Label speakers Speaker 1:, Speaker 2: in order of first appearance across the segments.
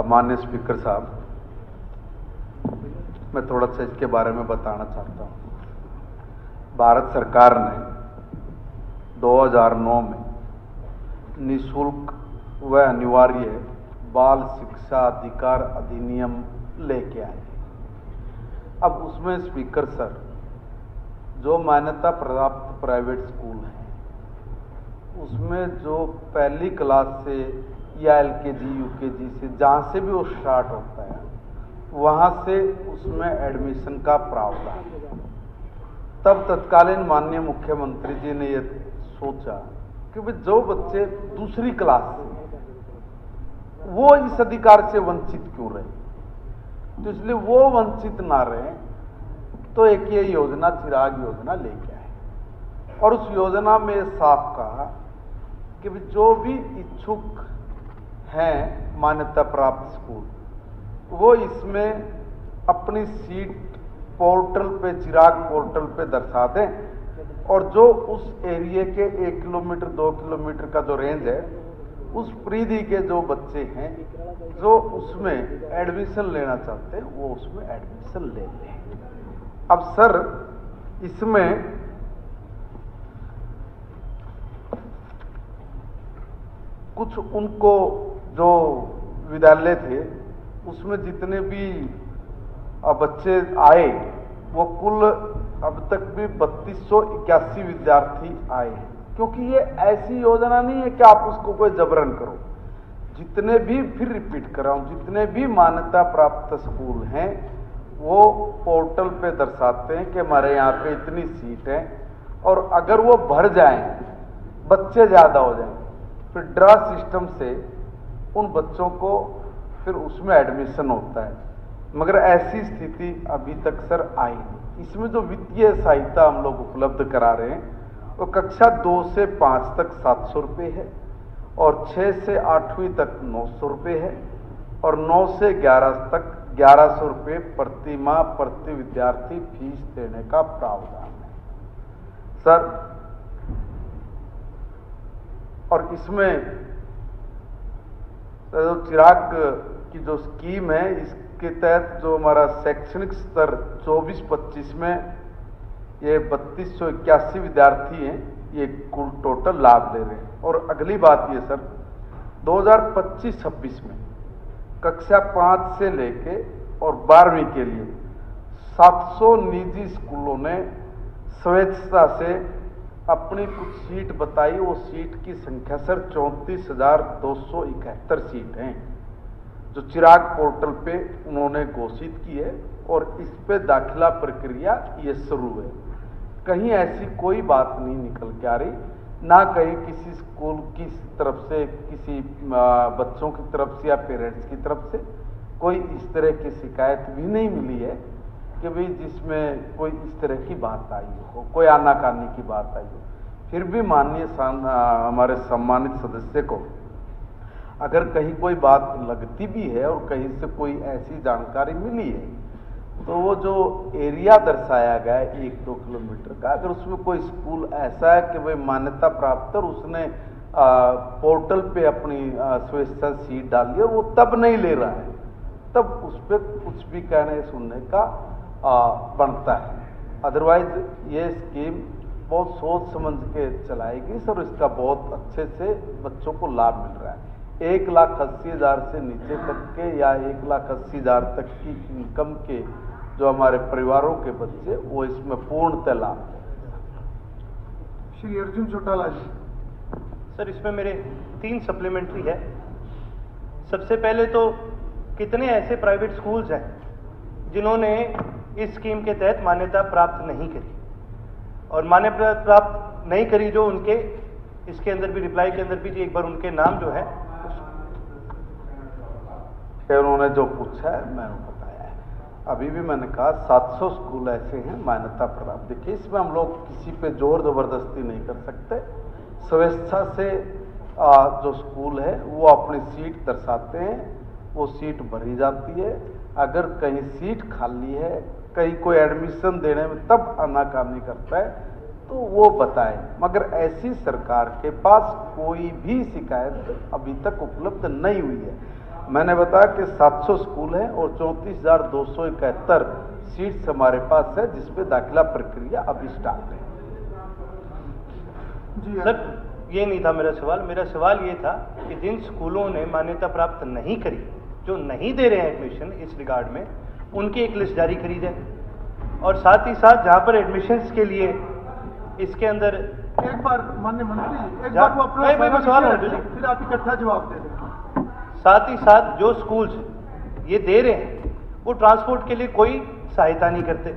Speaker 1: माननीय स्पीकर साहब, मैं थोड़ा सा इसके बारे में बताना चाहता हूँ। भारत सरकार ने 2009 में निःशुल्क व अनिवार्य बाल शिक्षा अधिकार अधिनियम लेके आए। अब उसमें स्पीकर सर, जो मान्यता प्राप्त प्राइवेट स्कूल हैं, उसमें जो पहली क्लास से या एलकेजी यूकेजी से जहाँ से भी वो स्टार्ट होता है, वहाँ से उसमें एडमिशन का प्रावधान। तब तत्कालीन माननीय मुख्यमंत्री जी ने ये सोचा कि भाई जो बच्चे दूसरी क्लास से वो इस अधिकार से वंचित क्यों रहे, तो इसलिए वो वंचित ना रहे, तो एक ये योजना चिराग योजना लेके आए। और उस योजना में साफ कहा कि जो भी इच्छुक हैं मान्यता प्राप्त स्कूल, वो इसमें अपनी सीट पोर्टल पे, चिराग पोर्टल पे दर्शा दें, और जो उस एरिया के 1 किलोमीटर 2 किलोमीटर का जो रेंज है, उस परिधि के जो बच्चे हैं जो उसमें एडमिशन लेना चाहते हैं, वो उसमें एडमिशन ले लें। अब सर, इसमें कुछ उनको जो विद्यालय थे उसमें जितने भी बच्चे आए, वो कुल अब तक भी 3281 विद्यार्थी आए। क्योंकि ये ऐसी योजना नहीं है कि आप उसको कोई जबरन करो। जितने भी, फिर रिपीट कर रहा हूं, जितने भी मान्यता प्राप्त स्कूल हैं वो पोर्टल पे दर्शाते हैं कि हमारे यहाँ पे इतनी सीट है, और अगर वो भर जाएं, बच्चे ज्यादा हो जाएं, फिर ड्रा सिस्टम से उन बच्चों को फिर उसमें एडमिशन होता है। मगर ऐसी स्थिति अभी तक सर आई नहीं। इसमें जो वित्तीय सहायता हम लोग उपलब्ध करा रहे हैं, वो कक्षा 2 से 5 तक 700 रुपये है, और 6 से 8वीं तक 900 रुपये है, और 9 से 11 तक 1100 रुपये प्रति माह प्रति विद्यार्थी फीस देने का प्रावधान है सर। और इसमें जो चिराग की जो स्कीम है, इसके तहत जो हमारा शैक्षणिक स्तर 24-25 में ये 3281 विद्यार्थी हैं, ये कुल टोटल लाभ ले रहे हैं। और अगली बात ये सर, 2025-26 में कक्षा 5 से लेके और 12वीं के लिए 700 निजी स्कूलों ने स्वेच्छा से अपनी कुछ सीट बताई। वो सीट की संख्या सर 34,271 सीट हैं, जो चिराग पोर्टल पे उन्होंने घोषित की है, और इस पे दाखिला प्रक्रिया ये शुरू है। कहीं ऐसी कोई बात नहीं निकल के आ रही, ना कहीं किसी स्कूल की तरफ से, किसी बच्चों की तरफ से या पेरेंट्स की तरफ से कोई इस तरह की शिकायत भी नहीं मिली है कि भाई जिसमें कोई इस तरह की बात आई हो, कोई आनाकानी की बात आई हो। फिर भी माननीय हमारे सम्मानित सदस्य को अगर कहीं कोई बात लगती भी है और कहीं से कोई ऐसी जानकारी मिली है, तो वो जो एरिया दर्शाया गया है 1-2 किलोमीटर का, अगर उसमें कोई स्कूल ऐसा है कि भाई मान्यता प्राप्त और उसने पोर्टल पे अपनी स्वेच्छा सीट डाली और वो तब नहीं ले रहा है, तब उस पर कुछ भी कहने सुनने का बनता है। अदरवाइज ये स्कीम बहुत सोच समझ के चलाई गई सर, इसका बहुत अच्छे से बच्चों को लाभ मिल रहा है। 1,80,000 से नीचे तक के या 1,80,000 तक की इनकम के जो हमारे परिवारों के बच्चे, वो इसमें पूर्णतः लाभ हैं।
Speaker 2: श्री अर्जुन चौटाला जी।
Speaker 3: सर, इसमें मेरे 3 सप्लीमेंट्री है। सबसे पहले तो कितने ऐसे प्राइवेट स्कूल्स हैं जिन्होंने इस स्कीम के तहत मान्यता प्राप्त नहीं करी, और मान्यता प्राप्त नहीं करी जो उनके, इसके अंदर भी रिप्लाई के अंदर भी जी एक बार उनके नाम जो है
Speaker 1: उन्होंने जो पूछा है मैंने बताया है। अभी भी मैंने कहा 700 स्कूल ऐसे हैं मान्यता प्राप्त। देखिए, इसमें हम लोग किसी पे जोर जबरदस्ती नहीं कर सकते। स्वेच्छा से जो स्कूल है वो अपनी सीट दर्शाते हैं, वो सीट भरी जाती है। अगर कहीं सीट खाली है, कहीं कोई एडमिशन देने में तब आनाकानी करता है, तो वो बताएं। मगर ऐसी सरकार के पास कोई भी शिकायत अभी तक उपलब्ध नहीं हुई है। मैंने बताया कि 700 स्कूल हैं और 34,271 सीट्स हमारे पास है, जिसपे दाखिला प्रक्रिया अभी स्टार्ट है।
Speaker 2: जी
Speaker 3: सर, ये नहीं था मेरा सवाल। मेरा सवाल ये था कि जिन स्कूलों ने मान्यता प्राप्त नहीं करी, जो नहीं दे रहे हैं एडमिशन इस रिगार्ड में, उनकी एक लिस्ट जारी करी जाए, और साथ ही साथ जहां पर एडमिशन्स के लिए इसके अंदर
Speaker 2: एक बार माननीय मंत्री एक
Speaker 3: जा-
Speaker 2: बार वो अपना
Speaker 3: नहीं, मैं सवाल
Speaker 2: सारा
Speaker 3: है,
Speaker 2: विषय फिर आप इकट्ठा जवाब दे दें।
Speaker 3: साथ ही साथ जो स्कूल्स ये दे रहे हैं वो ट्रांसपोर्ट के लिए कोई सहायता नहीं करते।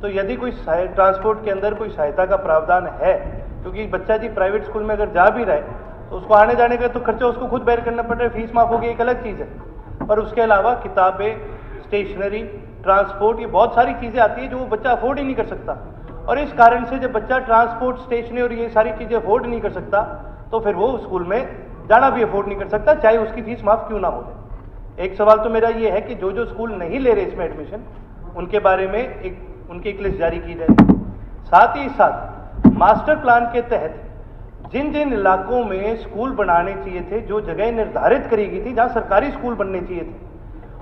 Speaker 3: तो यदि कोई ट्रांसपोर्ट के अंदर कोई सहायता का प्रावधान है, क्योंकि बच्चा जी प्राइवेट स्कूल में अगर जा भी रहा है तो उसको आने जाने का तो खर्चा उसको खुद बेयर करना पड़ रहा है, फीस माफ होगी एक अलग चीज़ है, पर उसके अलावा किताबें, स्टेशनरी, ट्रांसपोर्ट, ये बहुत सारी चीज़ें आती है जो वो बच्चा अफोर्ड ही नहीं कर सकता। और इस कारण से जब बच्चा ट्रांसपोर्ट, स्टेशनरी और ये सारी चीज़ें अफोर्ड नहीं कर सकता तो फिर वो स्कूल में जाना भी अफोर्ड नहीं कर सकता, चाहे उसकी फीस माफ क्यों ना हो जाए। एक सवाल तो मेरा ये है कि जो जो स्कूल नहीं ले रहे इसमें एडमिशन, उनके बारे में उनकी एक लिस्ट जारी की जाए। साथ ही साथ मास्टर प्लान के तहत जिन जिन इलाकों में स्कूल बनाने चाहिए थे, जो जगह निर्धारित करी गई थी जहां सरकारी स्कूल बनने चाहिए थे,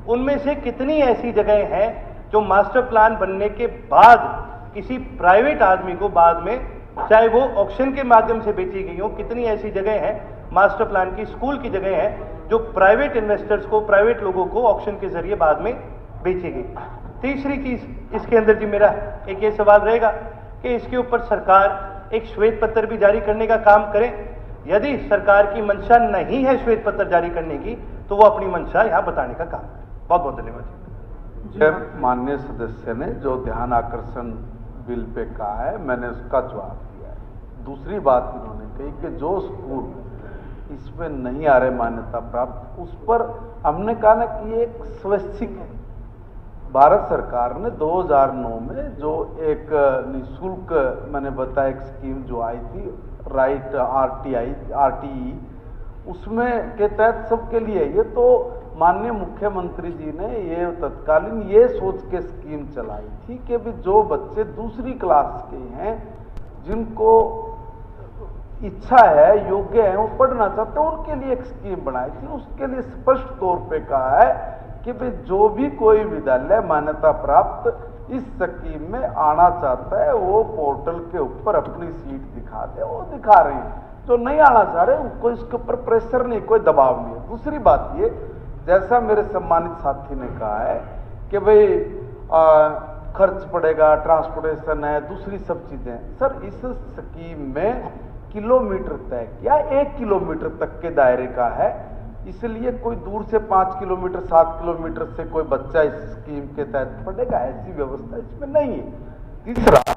Speaker 3: उनमें से कितनी ऐसी जगह हैं जो मास्टर प्लान बनने के बाद किसी प्राइवेट आदमी को बाद में, चाहे वो ऑक्शन के माध्यम से बेची गई हो, कितनी ऐसी जगह हैं मास्टर प्लान की स्कूल की जगह है जो प्राइवेट इन्वेस्टर्स को, प्राइवेट लोगों को ऑक्शन के जरिए बाद में बेची गई। तीसरी चीज इसके अंदर जी मेरा एक ये सवाल रहेगा कि इसके ऊपर सरकार एक श्वेत पत्र भी जारी करने का काम करे। यदि सरकार की मंशा नहीं है श्वेत पत्र जारी करने की, तो वो अपनी मंशा यहाँ बताने का काम करे। बहुत बहुत धन्यवाद।
Speaker 1: माननीय सदस्य ने जो ध्यान आकर्षण बिल पे कहा है, मैंने उसका जवाब दिया है। दूसरी बात इन्होंने कही कि जो स्कूल इसमें नहीं आ रहे मान्यता प्राप्त, उस पर हमने कहा ना कि एक स्वैच्छिक है। भारत सरकार ने 2009 में जो एक निःशुल्क, मैंने बताया, एक स्कीम जो आई थी, राइट RTI, उसमें के तहत सबके लिए, ये तो माननीय मुख्यमंत्री जी ने ये तत्कालीन ये सोच के स्कीम चलाई थी कि भी जो बच्चे दूसरी क्लास के हैं, जिनको इच्छा है, योग्य है, वो पढ़ना चाहते हैं, उनके लिए एक स्कीम बनाई थी। उसके लिए स्पष्ट तौर पे कहा है कि भाई जो भी कोई विद्यालय मान्यता प्राप्त इस स्कीम में आना चाहता है, वो पोर्टल के ऊपर अपनी सीट दिखा दे। वो दिखा रहे हैं, जो नहीं आना चाह रहे उनको इसके ऊपर प्रेशर नहीं, कोई दबाव नहीं है। दूसरी बात ये, जैसा मेरे सम्मानित साथी ने कहा है कि भाई खर्च पड़ेगा, ट्रांसपोर्टेशन है, दूसरी सब चीजें। सर, इस स्कीम में किलोमीटर तय किया, 1 किलोमीटर तक के दायरे का है, इसलिए कोई दूर से 5 किलोमीटर 7 किलोमीटर से कोई बच्चा इस स्कीम के तहत पढ़ेगा, ऐसी व्यवस्था इसमें नहीं है। तीसरा,